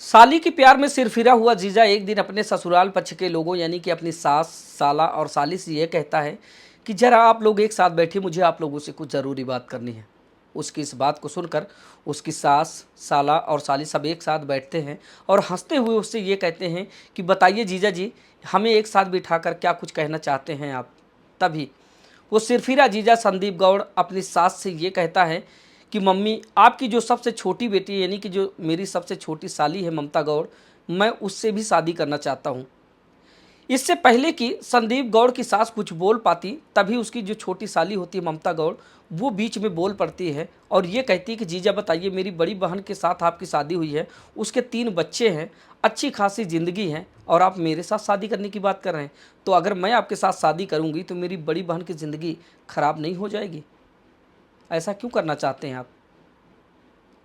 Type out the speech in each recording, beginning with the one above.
साली के प्यार में सिरफिरा हुआ जीजा एक दिन अपने ससुराल पक्ष के लोगों यानी कि अपनी सास, साला और साली से ये कहता है कि जरा आप लोग एक साथ बैठिए, मुझे आप लोगों से कुछ ज़रूरी बात करनी है। उसकी इस बात को सुनकर उसकी सास, साला और साली सब एक साथ बैठते हैं और हंसते हुए उससे ये कहते हैं कि बताइए जीजा जी, हमें एक साथ बिठाकर क्या कुछ कहना चाहते हैं आप। तभी वो सिरफिरा जीजा संदीप गौड़ अपनी सास से ये कहता है कि मम्मी, आपकी जो सबसे छोटी बेटी है यानी कि जो मेरी सबसे छोटी साली है ममता गौड़, मैं उससे भी शादी करना चाहता हूँ। इससे पहले कि संदीप गौड़ की सास कुछ बोल पाती, तभी उसकी जो छोटी साली होती है ममता गौड़, वो बीच में बोल पड़ती है और ये कहती है कि जीजा बताइए, मेरी बड़ी बहन के साथ आपकी शादी हुई है, उसके 3 बच्चे हैं, अच्छी खासी ज़िंदगी है और आप मेरे साथ शादी करने की बात कर रहे हैं। तो अगर मैं आपके साथ शादी करूंगी तो मेरी बड़ी बहन की ज़िंदगी खराब नहीं हो जाएगी? ऐसा क्यों करना चाहते हैं आप?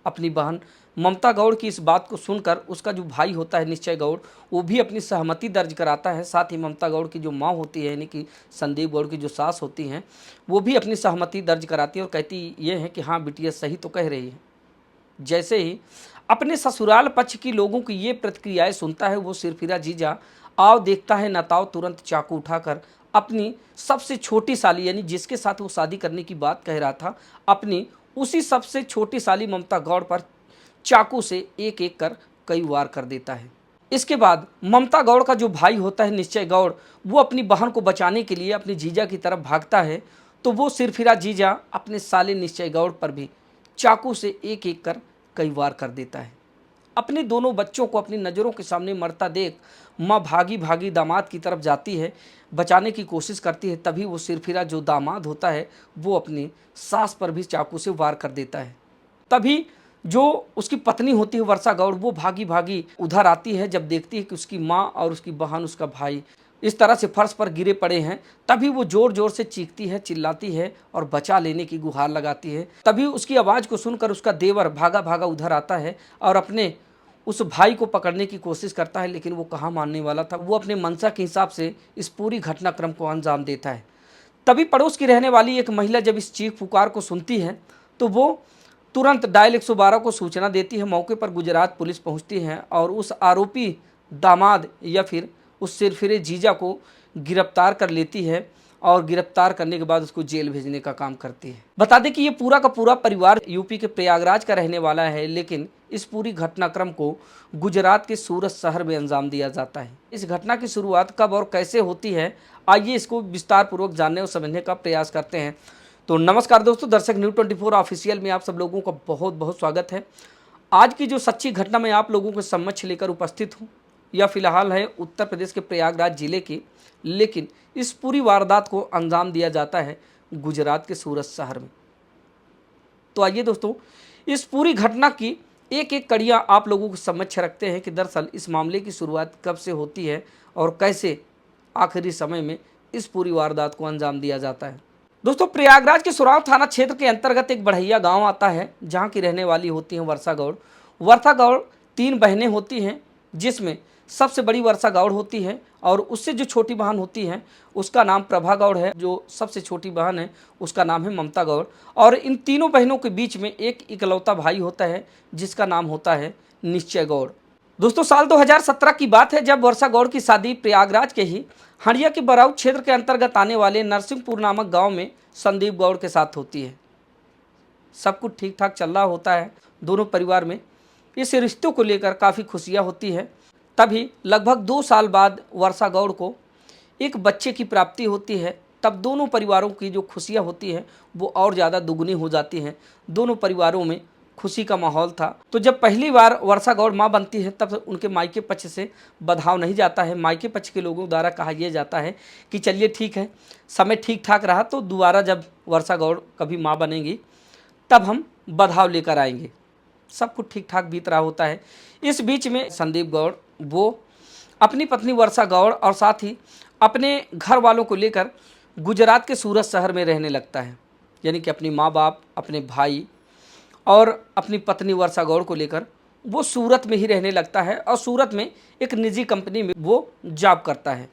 अपनी बहन ममता गौड़ की इस बात को सुनकर उसका जो भाई होता है निश्चय गौड़, वो भी अपनी सहमति दर्ज कराता है। साथ ही ममता गौड़ की जो माँ होती है यानी कि संदीप गौड़ की जो सास होती हैं, वो भी अपनी सहमति दर्ज कराती है और कहती ये है कि हाँ बिटिया सही तो कह रही है। जैसे ही अपने ससुराल पक्ष की लोगों की ये प्रतिक्रियाएं सुनता है, वो सिरफिरा जीजा आव देखता है नताव तुरंत चाकू उठाकर अपनी सबसे छोटी साली यानी जिसके साथ वो शादी करने की बात कह रहा था, अपनी उसी सबसे छोटी साली ममता गौड़ पर चाकू से एक एक कर कई वार कर देता है। इसके बाद ममता गौड़ का जो भाई होता है निश्चय गौड़, वो अपनी बहन को बचाने के लिए अपनी जीजा की तरफ भागता है, तो वो सिरफिरा जीजा अपने साले निश्चय गौड़ पर भी चाकू से एक एक कर कई वार कर देता है। अपने दोनों बच्चों को अपनी नज़रों के सामने मरता देख माँ भागी भागी दामाद की तरफ जाती है, बचाने की कोशिश करती है। तभी वो सिरफिरा जो दामाद होता है वो अपनी सास पर भी चाकू से वार कर देता है। तभी जो उसकी पत्नी होती है वर्षा गौड़, वो भागी भागी उधर आती है। जब देखती है कि उसकी माँ और उसकी बहन, उसका भाई इस तरह से फर्श पर गिरे पड़े हैं, तभी वो जोर जोर से चीखती है, चिल्लाती है और बचा लेने की गुहार लगाती है। तभी उसकी आवाज़ को सुनकर उसका देवर भागा भागा उधर आता है और अपने उस भाई को पकड़ने की कोशिश करता है, लेकिन वो कहाँ मानने वाला था। वो अपने मनसा के हिसाब से इस पूरी घटनाक्रम को अंजाम देता है। तभी पड़ोस की रहने वाली एक महिला जब इस चीख पुकार को सुनती है तो वो तुरंत डायल 112 को सूचना देती है। मौके पर गुजरात पुलिस पहुंचती है और उस आरोपी दामाद या फिर उस सिरफिरे जीजा को गिरफ्तार कर लेती है और गिरफ्तार करने के बाद उसको जेल भेजने का काम करती है। बता दें कि ये पूरा का पूरा परिवार यूपी के प्रयागराज का रहने वाला है, लेकिन इस पूरी घटनाक्रम को गुजरात के सूरत शहर में अंजाम दिया जाता है। इस घटना की शुरुआत कब और कैसे होती है, आइए इसको विस्तार पूर्वक जानने और समझने का प्रयास करते हैं। तो नमस्कार दोस्तों, दर्शक न्यूज़ 24 ऑफिशियल में आप सब लोगों का बहुत बहुत स्वागत है। आज की जो सच्ची घटना मैं आप लोगों के समक्ष लेकर उपस्थित हूँ, यह फिलहाल है उत्तर प्रदेश के प्रयागराज जिले की, लेकिन इस पूरी वारदात को अंजाम दिया जाता है गुजरात के सूरत शहर में। तो आइए दोस्तों, इस पूरी घटना की एक एक कड़ियाँ आप लोगों को समक्ष रखते हैं कि दरअसल इस मामले की शुरुआत कब से होती है और कैसे आखिरी समय में इस पूरी वारदात को अंजाम दिया जाता है। दोस्तों, प्रयागराज के सुराव थाना क्षेत्र के अंतर्गत एक बढ़ैया गांव आता है, जहां की रहने वाली होती हैं वर्षा गौड़। वर्षा गौड़ 3 बहनें होती हैं, जिसमें सबसे बड़ी वर्षा गौड़ होती है और उससे जो छोटी बहन होती है उसका नाम प्रभा गौड़ है। जो सबसे छोटी बहन है उसका नाम है ममता गौड़। और इन तीनों बहनों के बीच में एक इकलौता भाई होता है जिसका नाम होता है निश्चय गौड़। दोस्तों, साल 2017 की बात है जब वर्षा गौड़ की शादी प्रयागराज के ही हंडिया के बराऊ क्षेत्र के अंतर्गत आने वाले नरसिंहपुर नामक गांव में संदीप गौड़ के साथ होती है। सब कुछ ठीक ठाक चल रहा होता है दोनों परिवार में। इस रिश्तों को लेकर काफ़ी खुशियां होती है। तभी लगभग 2 साल बाद वर्षा गौड़ को एक बच्चे की प्राप्ति होती है। तब दोनों परिवारों की जो खुशियां होती हैं वो और ज़्यादा दुगनी हो जाती हैं। दोनों परिवारों में खुशी का माहौल था। तो जब पहली बार वर्षा गौड़ माँ बनती है तब उनके मायके पक्ष से बधाव नहीं जाता है। मायके पक्ष के लोगों द्वारा कहा यह जाता है कि चलिए ठीक है, समय ठीक ठाक रहा तो दोबारा जब वर्षा गौड़ कभी माँ बनेंगी तब हम बधाव लेकर आएंगे। सब कुछ ठीक ठाक बीत रहा होता है। इस बीच में संदीप गौड़ वो अपनी पत्नी वर्षा गौड़ और साथ ही अपने घर वालों को लेकर गुजरात के सूरत शहर में रहने लगता है। यानी कि अपनी माँ बाप, अपने भाई और अपनी पत्नी वर्षा गौड़ को लेकर वो सूरत में ही रहने लगता है और सूरत में एक निजी कंपनी में वो जॉब करता है।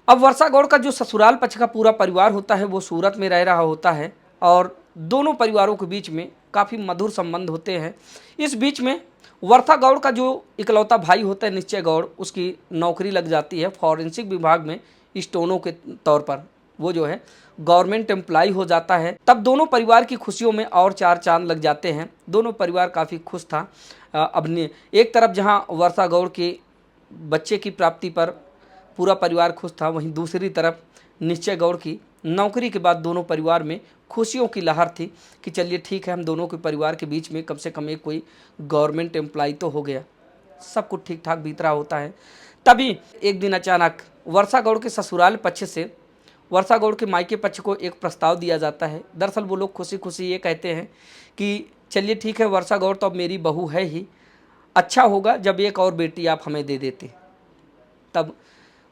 अब वर्षा गौड़ का जो ससुराल पक्ष का पूरा परिवार होता है वो सूरत में रह रहा होता है और दोनों परिवारों के बीच में काफ़ी मधुर संबंध होते हैं। इस बीच में वर्षा गौड़ का जो इकलौता भाई होता है निश्चय गौड़, उसकी नौकरी लग जाती है फॉरेंसिक विभाग में स्टोनो के तौर पर। वो जो है गवर्नमेंट एम्प्लॉय हो जाता है। तब दोनों परिवार की खुशियों में और चार चांद लग जाते हैं। दोनों परिवार काफ़ी खुश था। अब एक तरफ जहाँ वर्षा गौड़ के बच्चे की प्राप्ति पर पूरा परिवार खुश था, वहीं दूसरी तरफ निश्चय गौड़ की नौकरी के बाद दोनों परिवार में खुशियों की लहर थी कि चलिए ठीक है, हम दोनों के परिवार के बीच में कम से कम एक कोई गवर्नमेंट एम्प्लॉय तो हो गया। सब कुछ ठीक ठाक बीत रहा होता है। तभी एक दिन अचानक वर्षा गौड़ के ससुराल पक्ष से वर्षा गौड़ के मायके पक्ष को एक प्रस्ताव दिया जाता है। दरअसल वो लोग खुशी खुशी ये कहते हैं कि चलिए ठीक है, वर्षा गौड़ तो अब मेरी बहू है ही, अच्छा होगा जब एक और बेटी आप हमें दे देते। तब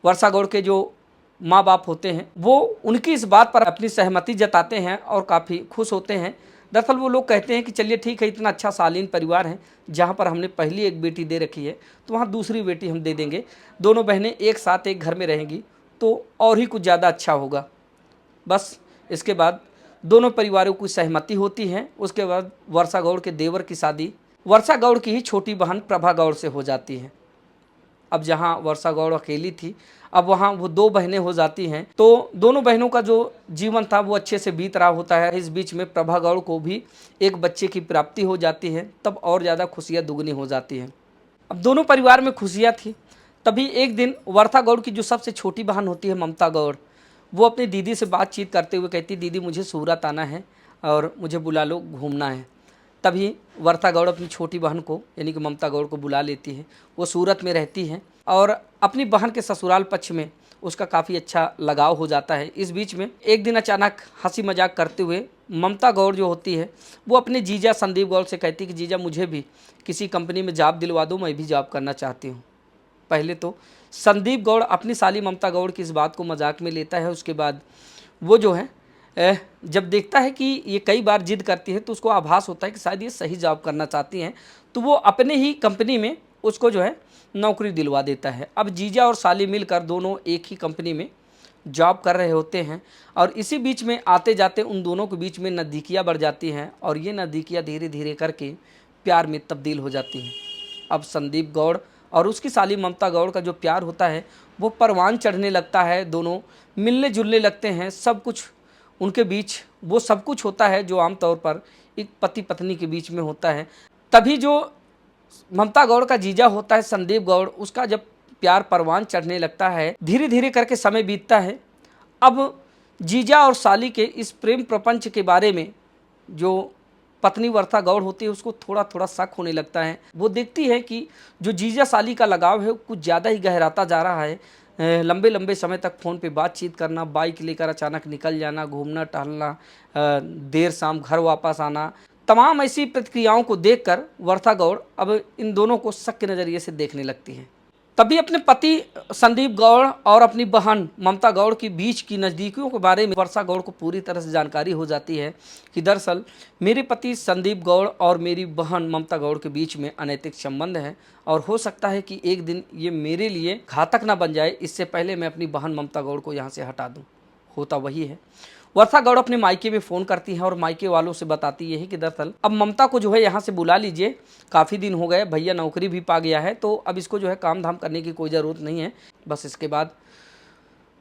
वर्षा गौड़ के जो माँ बाप होते हैं वो उनकी इस बात पर अपनी सहमति जताते हैं और काफ़ी खुश होते हैं। दरअसल वो लोग कहते हैं कि चलिए ठीक है, इतना अच्छा शालीन परिवार है, जहाँ पर हमने पहली एक बेटी दे रखी है तो वहाँ दूसरी बेटी हम दे देंगे। दोनों बहनें एक साथ एक घर में रहेंगी तो और ही कुछ ज़्यादा अच्छा होगा। बस इसके बाद दोनों परिवारों की सहमति होती है। उसके बाद वर्षा गौड़ के देवर की शादी वर्षा गौड़ की ही छोटी बहन प्रभा गौड़ से हो जाती है। अब जहाँ वर्षा गौड़ अकेली थी, अब वहाँ वो दो बहनें हो जाती हैं। तो दोनों बहनों का जो जीवन था वो अच्छे से बीत रहा होता है। इस बीच में प्रभा गौड़ को भी एक बच्चे की प्राप्ति हो जाती है। तब और ज़्यादा खुशियाँ दुगनी हो जाती हैं। अब दोनों परिवार में खुशियाँ थी। तभी एक दिन वर्षा गौड़ की जो सबसे छोटी बहन होती है ममता गौड़, वो अपनी दीदी से बातचीत करते हुए कहती, दीदी मुझे सूरत आना है और मुझे बुला लो, घूमना है। तभी वर्षा गौड़ अपनी छोटी बहन को यानी कि ममता गौड़ को बुला लेती है। वो सूरत में रहती है और अपनी बहन के ससुराल पक्ष में उसका काफ़ी अच्छा लगाव हो जाता है। इस बीच में एक दिन अचानक हंसी मजाक करते हुए ममता गौड़ जो होती है वो अपने जीजा संदीप गौड़ से कहती कि जीजा मुझे भी किसी कंपनी में जॉब दिलवा दो, मैं भी जॉब करना चाहती हूँ। पहले तो संदीप गौड़ अपनी साली ममता गौड़ की इस बात को मजाक में लेता है। उसके बाद वो जो है जब देखता है कि ये कई बार जिद करती है तो उसको आभास होता है कि शायद ये सही जॉब करना चाहती हैं, तो वो अपने ही कंपनी में उसको जो है नौकरी दिलवा देता है। अब जीजा और साली मिलकर दोनों एक ही कंपनी में जॉब कर रहे होते हैं और इसी बीच में आते जाते उन दोनों के बीच में नज़दीकियाँ बढ़ जाती हैं और ये नज़दीकियाँ धीरे धीरे करके प्यार में तब्दील हो जाती हैं। अब संदीप गौड़ और उसकी साली ममता गौड़ का जो प्यार होता है वो परवान चढ़ने लगता है। दोनों मिलने जुलने लगते हैं। सब कुछ उनके बीच वो सब कुछ होता है जो आमतौर पर एक पति पत्नी के बीच में होता है। तभी जो ममता गौड़ का जीजा होता है संदीप गौड़, उसका जब प्यार परवान चढ़ने लगता है, धीरे धीरे करके समय बीतता है। अब जीजा और साली के इस प्रेम प्रपंच के बारे में जो पत्नी वर्षा गौड़ होती है उसको थोड़ा थोड़ा शक होने लगता है। वो देखती है कि जो जीजा साली का लगाव है कुछ ज़्यादा ही गहराता जा रहा है। लंबे लंबे समय तक फ़ोन पे बातचीत करना, बाइक लेकर अचानक निकल जाना, घूमना टहलना, देर शाम घर वापस आना, तमाम ऐसी प्रतिक्रियाओं को देखकर वर्षा गौड़ अब इन दोनों को शक के नज़रिए से देखने लगती है। तभी अपने पति संदीप गौड़ और अपनी बहन ममता गौड़ के बीच की नज़दीकियों के बारे में वर्षा गौड़ को पूरी तरह से जानकारी हो जाती है कि दरअसल मेरे पति संदीप गौड़ और मेरी बहन ममता गौड़ के बीच में अनैतिक संबंध है और हो सकता है कि एक दिन ये मेरे लिए घातक ना बन जाए, इससे पहले मैं अपनी बहन ममता गौड़ को यहाँ से हटा दूँ। होता वही है, वर्षा गौड़ अपने मायके में फ़ोन करती है और मायके वालों से बताती है कि दरअसल अब ममता को जो है यहाँ से बुला लीजिए, काफ़ी दिन हो गए, भैया नौकरी भी पा गया है तो अब इसको जो है काम धाम करने की कोई ज़रूरत नहीं है। बस इसके बाद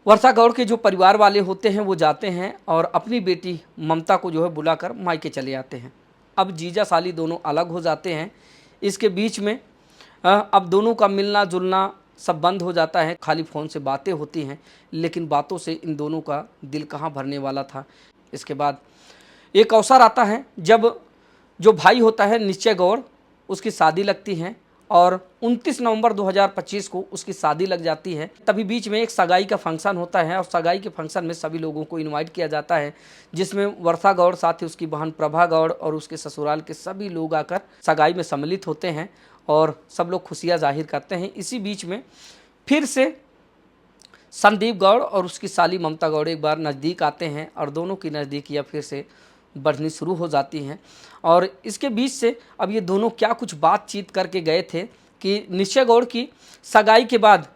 वर्षा गौड़ के जो परिवार वाले होते हैं वो जाते हैं और अपनी बेटी ममता को जो है बुलाकर मायके चले आते हैं। अब जीजा साली दोनों अलग हो जाते हैं। इसके बीच में अब दोनों का मिलना जुलना सब बंद हो जाता है, खाली फ़ोन से बातें होती हैं, लेकिन बातों से इन दोनों का दिल कहाँ भरने वाला था। इसके बाद एक अवसर आता है जब जो भाई होता है निश्चय गौड़, उसकी शादी लगती है और 29 नवंबर 2025 को उसकी शादी लग जाती है। तभी बीच में एक सगाई का फंक्शन होता है और सगाई के फंक्शन में सभी लोगों को इनवाइट किया जाता है, जिसमें वर्षा गौड़ साथ ही उसकी बहन प्रभा गौड़ और उसके ससुराल के सभी लोग आकर सगाई में सम्मिलित होते हैं और सब लोग खुशियाँ जाहिर करते हैं। इसी बीच में फिर से संदीप गौड़ और उसकी साली ममता गौड़ एक बार नज़दीक आते हैं और दोनों की नज़दीकियाँ फिर से बढ़नी शुरू हो जाती हैं। और इसके बीच से अब ये दोनों क्या कुछ बातचीत करके गए थे कि निश्चय गौड़ की सगाई के बाद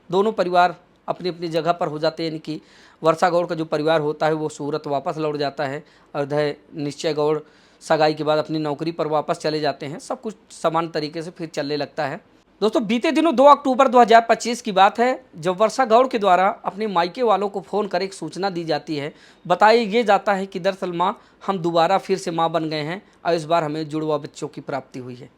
दोनों परिवार अपनी अपनी जगह पर हो जाते हैं, यानी कि वर्षा गौड़ का जो परिवार होता है वो सूरत वापस लौट जाता है और निश्चय गौड़ सगाई के बाद अपनी नौकरी पर वापस चले जाते हैं। सब कुछ समान तरीके से फिर चलने लगता है। दोस्तों, बीते दिनों 2 अक्टूबर 2025 की बात है, जब वर्षा गौड़ के द्वारा अपने मायके वालों को फ़ोन कर एक सूचना दी जाती है। बताया ये जाता है कि दरअसल माँ, हम दोबारा फिर से माँ बन गए हैं और इस बार हमें जुड़वा बच्चों की प्राप्ति हुई है।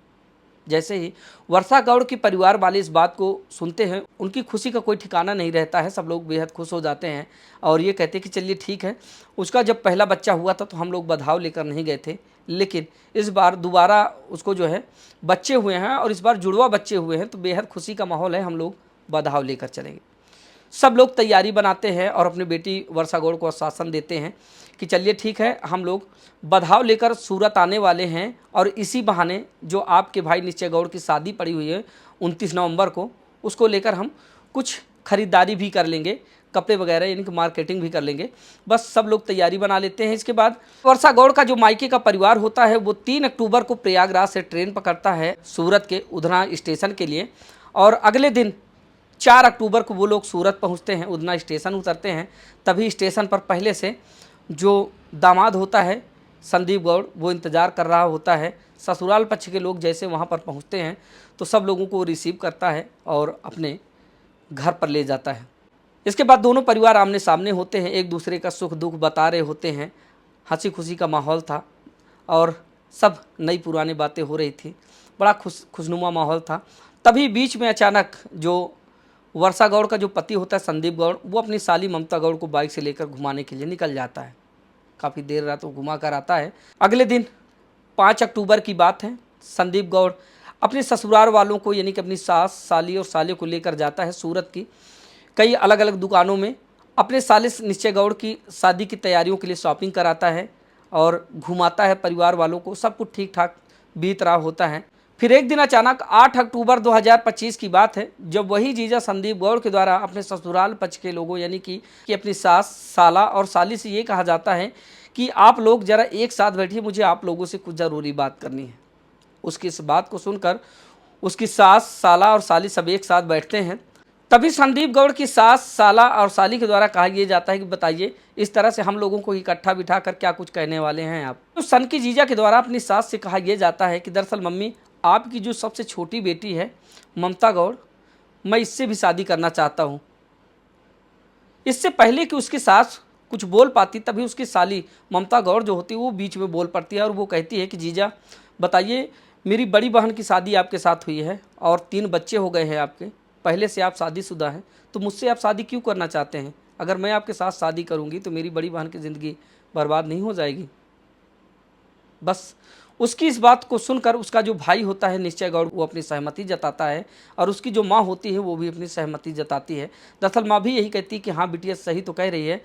जैसे ही वर्षा गौड़ के परिवार वाले इस बात को सुनते हैं, उनकी खुशी का कोई ठिकाना नहीं रहता है। सब लोग बेहद खुश हो जाते हैं और ये कहते हैं कि चलिए ठीक है, उसका जब पहला बच्चा हुआ था तो हम लोग बधाव लेकर नहीं गए थे, लेकिन इस बार दोबारा उसको जो है बच्चे हुए हैं और इस बार जुड़वा बच्चे हुए हैं, तो बेहद खुशी का माहौल है, हम लोग बधाव लेकर चलेंगे। सब लोग तैयारी बनाते हैं और अपनी बेटी वर्षा गौड़ को आश्वासन देते हैं कि चलिए ठीक है, हम लोग बधाव लेकर सूरत आने वाले हैं और इसी बहाने जो आपके भाई निश्चय गौड़ की शादी पड़ी हुई है 29 नवंबर को, उसको लेकर हम कुछ खरीदारी भी कर लेंगे, कपड़े वगैरह यानी कि मार्केटिंग भी कर लेंगे। बस सब लोग तैयारी बना लेते हैं। इसके बाद वर्षा गौड़ का जो मायके का परिवार होता है वो 3 अक्टूबर को प्रयागराज से ट्रेन पकड़ता है सूरत के उधना स्टेशन के लिए, और अगले दिन 4 अक्टूबर को वो लोग सूरत पहुंचते हैं, उधना स्टेशन उतरते हैं। तभी स्टेशन पर पहले से जो दामाद होता है संदीप गौड़, वो इंतज़ार कर रहा होता है। ससुराल पक्ष के लोग जैसे वहाँ पर पहुँचते हैं तो सब लोगों को रिसीव करता है और अपने घर पर ले जाता है। इसके बाद दोनों परिवार आमने सामने होते हैं, एक दूसरे का सुख दुख बता रहे होते हैं। हंसी खुशी का माहौल था और सब नई पुरानी बातें हो रही थी, बड़ा खुशनुमा माहौल था। तभी बीच में अचानक जो वर्षा गौड़ का जो पति होता है संदीप गौड़, वो अपनी साली ममता गौड़ को बाइक से लेकर घुमाने के लिए निकल जाता है। काफ़ी देर रात वो घुमा कर आता है। अगले दिन 5 अक्टूबर की बात है, संदीप गौड़ अपने ससुराल वालों को यानी कि अपनी सास, साली और साले को लेकर जाता है सूरत की कई अलग अलग दुकानों में। अपने साले निश्चय गौड़ की शादी की तैयारियों के लिए शॉपिंग कराता है और घुमाता है परिवार वालों को। सब कुछ ठीक ठाक बीत रहा होता है। फिर एक दिन अचानक 8 अक्टूबर 2025 की बात है, जब वही जीजा संदीप गौड़ के द्वारा अपने ससुराल पक्ष के लोगों यानी कि अपनी सास, साला और साली से ये कहा जाता है कि आप लोग ज़रा एक साथ बैठिए, मुझे आप लोगों से कुछ ज़रूरी बात करनी है। उसकी इस बात को सुनकर उसकी सास, साला और साली सब एक साथ बैठते हैं। तभी संदीप गौड़ की सास, साला और साली के द्वारा कहा यह जाता है कि बताइए, इस तरह से हम लोगों को इकट्ठा बिठा कर क्या कुछ कहने वाले हैं आप। तो सन की जीजा के द्वारा अपनी सास से कहा यह जाता है कि दरअसल मम्मी, आपकी जो सबसे छोटी बेटी है ममता गौड़, मैं इससे भी शादी करना चाहता हूँ। इससे पहले कि उसकी सास कुछ बोल पाती, तभी उसकी साली ममता गौड़ जो होती है वो बीच में बोल पड़ती है और वो कहती है कि जीजा बताइए, मेरी बड़ी बहन की शादी आपके साथ हुई है और 3 बच्चे हो गए हैं आपके, पहले से आप शादीशुदा हैं, तो मुझसे आप शादी क्यों करना चाहते हैं? अगर मैं आपके साथ शादी करूंगी तो मेरी बड़ी बहन की ज़िंदगी बर्बाद नहीं हो जाएगी? बस उसकी इस बात को सुनकर उसका जो भाई होता है निश्चय गौड़, वो अपनी सहमति जताता है और उसकी जो माँ होती है वो भी अपनी सहमति जताती है। दरअसल माँ भी यही कहती है कि हाँ बिटिया सही तो कह रही है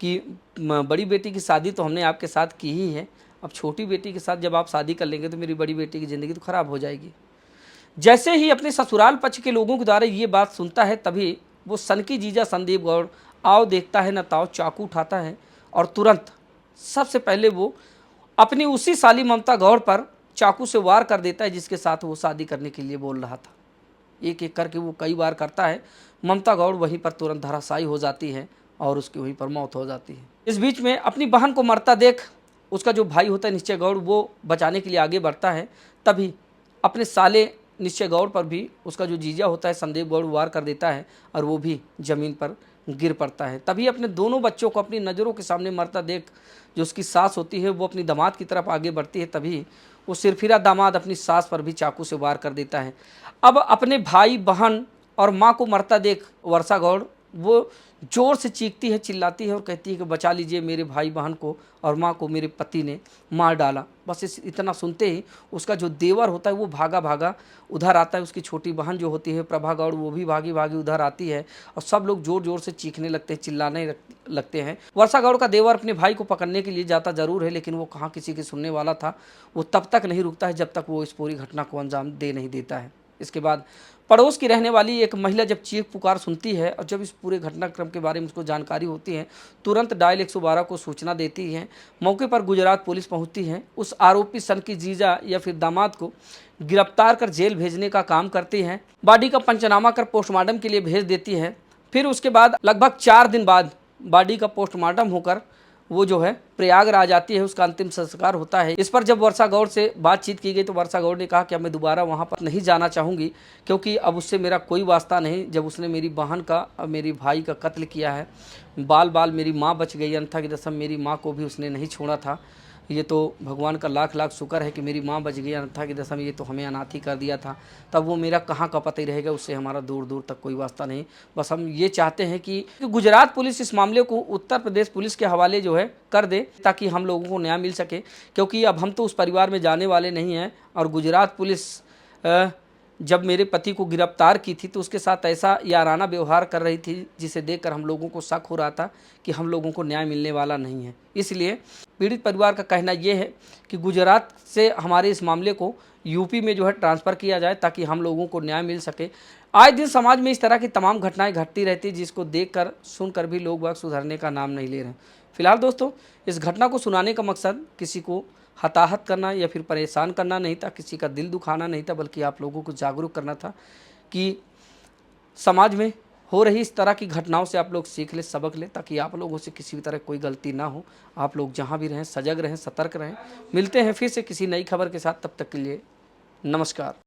कि बड़ी बेटी की शादी तो हमने आपके साथ की ही है, अब छोटी बेटी के साथ जब आप शादी कर लेंगे तो मेरी बड़ी बेटी की ज़िंदगी तो ख़राब हो जाएगी। जैसे ही अपने ससुराल पक्ष के लोगों के द्वारा ये बात सुनता है, तभी वो सनकी जीजा संदीप गौड़ आओ देखता है न ताओ, चाकू उठाता है और तुरंत सबसे पहले वो अपनी उसी साली ममता गौड़ पर चाकू से वार कर देता है जिसके साथ वो शादी करने के लिए बोल रहा था। एक एक करके वो कई बार करता है। ममता गौड़ वहीं पर तुरंत धराशायी हो जाती है और उसकी वहीं पर मौत हो जाती है। इस बीच में अपनी बहन को मरता देख उसका जो भाई होता है निश्चय गौड़, वो बचाने के लिए आगे बढ़ता है। तभी अपने साले निश्चय गौड़ पर भी उसका जो जीजा होता है संदीप गौड़ वार कर देता है और वो भी ज़मीन पर गिर पड़ता है। तभी अपने दोनों बच्चों को अपनी नज़रों के सामने मरता देख जो उसकी सास होती है वो अपनी दामाद की तरफ आगे बढ़ती है। तभी वो सिरफिरा दामाद अपनी सास पर भी चाकू से वार कर देता है। अब अपने भाई, बहन और माँ को मरता देख वर्षा गौड़ वो ज़ोर से चीखती है, चिल्लाती है और कहती है कि बचा लीजिए, मेरे भाई बहन को और माँ को मेरे पति ने मार डाला। बस इतना सुनते ही उसका जो देवर होता है वो भागा भागा उधर आता है। उसकी छोटी बहन जो होती है प्रभा गौड़, वो भी भागी भागी उधर आती है और सब लोग ज़ोर ज़ोर से चीखने लगते हैं, चिल्लाने लगते हैं। वर्षा गौड़ का देवर अपने भाई को पकड़ने के लिए जाता ज़रूर है, लेकिन वो कहाँ किसी की सुनने वाला था। वो तब तक नहीं रुकता है जब तक वो इस पूरी घटना को अंजाम दे नहीं देता है। इसके बाद पड़ोस की रहने वाली एक महिला जब चीख पुकार सुनती है और जब इस पूरे घटनाक्रम के बारे में उसको जानकारी होती है, तुरंत डायल 112 को सूचना देती है। मौके पर गुजरात पुलिस पहुंचती है। उस आरोपी सन की जीजा या फिर दामाद को गिरफ्तार कर जेल भेजने का काम करती है। बॉडी का पंचनामा कर पोस्टमार्टम के लिए भेज देती है। फिर उसके बाद लगभग 4 दिन बाद बॉडी का पोस्टमार्टम होकर वो जो है प्रयागराज आती है, उसका अंतिम संस्कार होता है। इस पर जब वर्षा गौर से बातचीत की गई तो वर्षा गौर ने कहा कि अब मैं दोबारा वहाँ पर नहीं जाना चाहूँगी, क्योंकि अब उससे मेरा कोई वास्ता नहीं। जब उसने मेरी बहन का और मेरी भाई का कत्ल किया है, बाल बाल मेरी माँ बच गई, अन्यथा की कसम मेरी माँ को भी उसने नहीं छोड़ा था। ये तो भगवान का लाख लाख शुक्र है कि मेरी माँ बच गई, अन्यथा की दशा में ये तो हमें अनाथ ही कर दिया था। तब वो मेरा कहाँ का पता ही रहेगा, उससे हमारा दूर दूर तक कोई वास्ता नहीं। बस हम ये चाहते हैं कि गुजरात पुलिस इस मामले को उत्तर प्रदेश पुलिस के हवाले जो है कर दे, ताकि हम लोगों को न्याय मिल सके। क्योंकि अब हम तो उस परिवार में जाने वाले नहीं हैं, और गुजरात पुलिस जब मेरे पति को गिरफ्तार की थी तो उसके साथ ऐसा याराना व्यवहार कर रही थी, जिसे देखकर हम लोगों को शक हो रहा था कि हम लोगों को न्याय मिलने वाला नहीं है। इसलिए पीड़ित परिवार का कहना ये है कि गुजरात से हमारे इस मामले को यूपी में जो है ट्रांसफ़र किया जाए, ताकि हम लोगों को न्याय मिल सके। आए दिन समाज में इस तरह की तमाम घटनाएं घटती रहती, जिसको देखकर सुनकर भी लोग बाग सुधरने का नाम नहीं ले रहे हैं। फिलहाल दोस्तों, इस घटना को सुनाने का मकसद किसी को हताहत करना या फिर परेशान करना नहीं था, किसी का दिल दुखाना नहीं था, बल्कि आप लोगों को जागरूक करना था कि समाज में हो रही इस तरह की घटनाओं से आप लोग सीख ले, सबक ले, ताकि आप लोगों से किसी भी तरह कोई गलती ना हो। आप लोग जहां भी रहें सजग रहें, सतर्क रहें। मिलते हैं फिर से किसी नई खबर के साथ, तब तक के लिए नमस्कार।